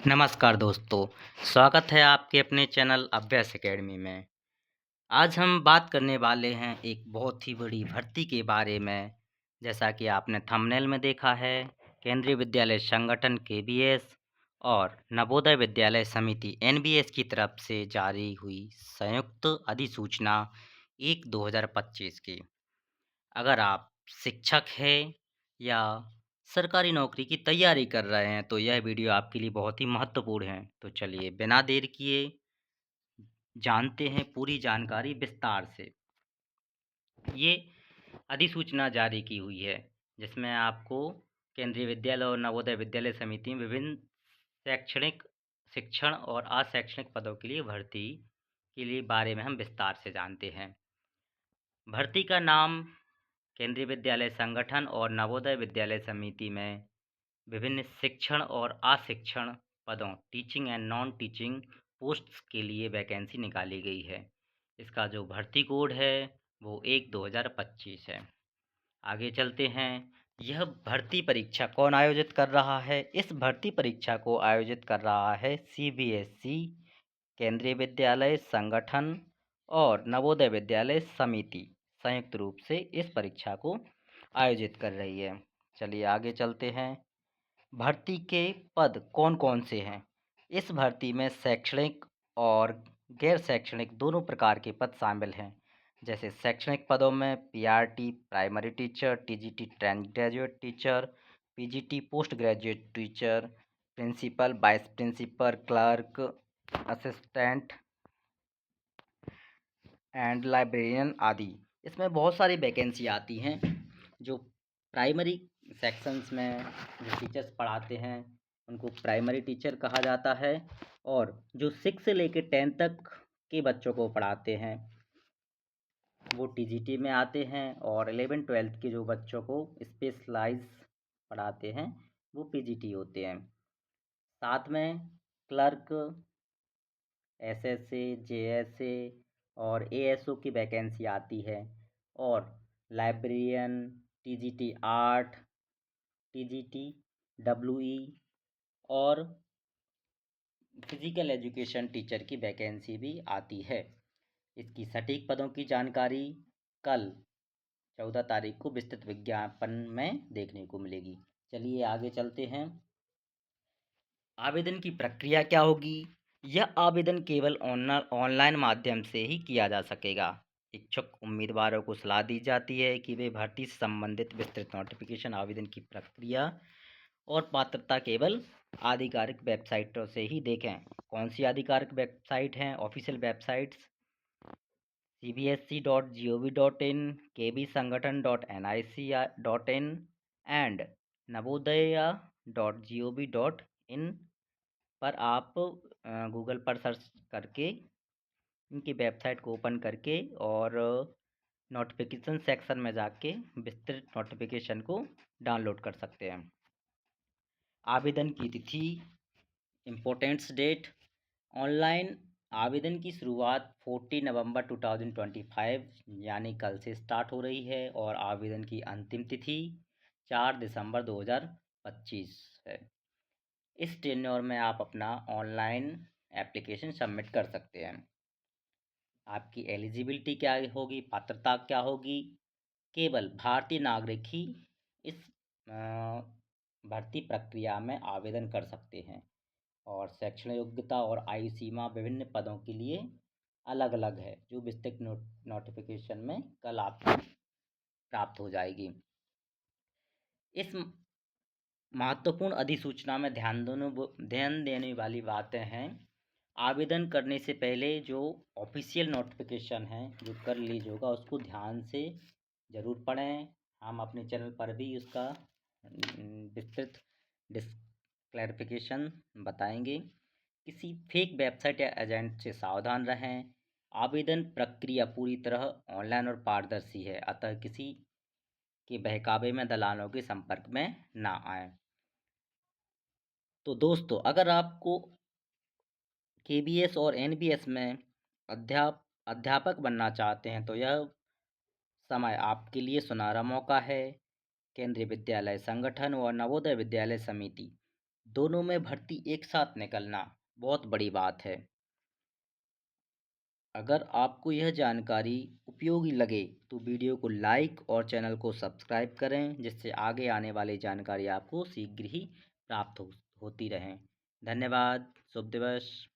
नमस्कार दोस्तों, स्वागत है आपके अपने चैनल अभ्यास एकेडमी में। आज हम बात करने वाले हैं एक बहुत ही बड़ी भर्ती के बारे में। जैसा कि आपने थंबनेल में देखा है, केंद्रीय विद्यालय संगठन केबीएस और नवोदय विद्यालय समिति एनबीएस की तरफ से जारी हुई संयुक्त अधिसूचना 1/2025 की। अगर आप शिक्षक हैं या सरकारी नौकरी की तैयारी कर रहे हैं, तो यह वीडियो आपके लिए बहुत ही महत्वपूर्ण है। तो चलिए बिना देर किए जानते हैं पूरी जानकारी विस्तार से। ये अधिसूचना जारी की हुई है, जिसमें आपको केंद्रीय विद्यालय और नवोदय विद्यालय समिति में विभिन्न शैक्षणिक, शिक्षण और अशैक्षणिक पदों के लिए भर्ती के लिए बारे में हम विस्तार से जानते हैं। भर्ती का नाम केंद्रीय विद्यालय संगठन और नवोदय विद्यालय समिति में विभिन्न शिक्षण और अशिक्षण पदों teaching and non teaching posts के लिए वैकेंसी निकाली गई है। इसका जो भर्ती कोड है वो 1/2025 है। आगे चलते हैं। यह भर्ती परीक्षा कौन आयोजित कर रहा है? इस भर्ती परीक्षा को आयोजित कर रहा है सीबीएसई, केंद्रीय विद्यालय संगठन और नवोदय विद्यालय समिति संयुक्त रूप से इस परीक्षा को आयोजित कर रही है। चलिए आगे चलते हैं। भर्ती के पद कौन-कौन से हैं? इस भर्ती में शैक्षणिक और गैर शैक्षणिक दोनों प्रकार के पद शामिल हैं। जैसे शैक्षणिक पदों में PRT primary teacher, TGT trained graduate teacher, PGT post graduate teacher, principal, vice principal, clerk, assistant and librarian आदि। इसमें बहुत सारी वैकेंसी आती हैं। जो प्राइमरी सेक्शंस में जो टीचर्स पढ़ाते हैं उनको प्राइमरी टीचर कहा जाता है, और जो 6 से लेकर 10 तक के बच्चों को पढ़ाते हैं वो टीजीटी में आते हैं, और 11-12 के जो बच्चों को स्पेशलाइज पढ़ाते हैं वो पीजीटी होते हैं। साथ में क्लर्क, एसएसए, जेएसए और एएसओ की वैकेंसी आती है, और librarian, TGT art, TGT WE और फिजिकल एजुकेशन टीचर की वैकेंसी भी आती है। इसकी सटीक पदों की जानकारी कल 14 तारीख को विस्तृत विज्ञापन में देखने को मिलेगी। चलिए आगे चलते हैं। आवेदन की प्रक्रिया क्या होगी? यह आवेदन केवल ऑनलाइन माध्यम से ही किया जा सकेगा। इच्छुक उम्मीदवारों को सलाह दी जाती है कि वे भर्ती से संबंधित विस्तृत नोटिफिकेशन, आवेदन की प्रक्रिया और पात्रता केवल आधिकारिक वेबसाइटों से ही देखें। कौन सी आधिकारिक वेबसाइट हैं? Official websites cbsc.gov.in, kbsangathan.nic.in and navodaya.gov.in पर आप गूगल पर सर्च करके इनकी वेबसाइट को ओपन करके और नोटिफिकेशन सेक्शन में जाके विस्तृत नोटिफिकेशन को डाउनलोड कर सकते हैं। आवेदन की तिथि, इम्पोर्टेंट्स डेट। ऑनलाइन आवेदन की शुरुआत 14 नवंबर 2025 यानी कल से स्टार्ट हो रही है, और आवेदन की अंतिम तिथि 4 दिसंबर 2025 है। इस टेन्योर में आप अपना ऑनलाइन एप्लीकेशन सबमिट कर सकते हैं। आपकी एलिजिबिलिटी क्या होगी, पात्रता क्या होगी? केवल भारतीय नागरिक ही इस भर्ती प्रक्रिया में आवेदन कर सकते हैं, और शैक्षणिक योग्यता और आयु सीमा विभिन्न पदों के लिए अलग अलग है, जो विस्तृत नोटिफिकेशन में कल आपको प्राप्त हो जाएगी। इस महत्वपूर्ण अधिसूचना में ध्यान देने वाली बातें हैं। आवेदन करने से पहले जो ऑफिशियल नोटिफिकेशन है जो कर रिलीज होगा उसको ध्यान से ज़रूर पढ़ें। हम अपने चैनल पर भी उसका विस्तृत क्लैरिफिकेशन बताएंगे। किसी फेक वेबसाइट या एजेंट से सावधान रहें। आवेदन प्रक्रिया पूरी तरह ऑनलाइन और पारदर्शी है, अतः किसी के बहकावे में दलालों के संपर्क में ना आए। तो दोस्तों, अगर आपको केबीएस और एनबीएस में अध्यापक बनना चाहते हैं तो यह समय आपके लिए सुनहरा मौका है। केंद्रीय विद्यालय संगठन और नवोदय विद्यालय समिति दोनों में भर्ती एक साथ निकलना बहुत बड़ी बात है। अगर आपको यह जानकारी उपयोगी लगे तो वीडियो को लाइक और चैनल को सब्सक्राइब करें, जिससे आगे आने वाली जानकारी आपको शीघ्र ही प्राप्त होती रहें। धन्यवाद। शुभ दिवस।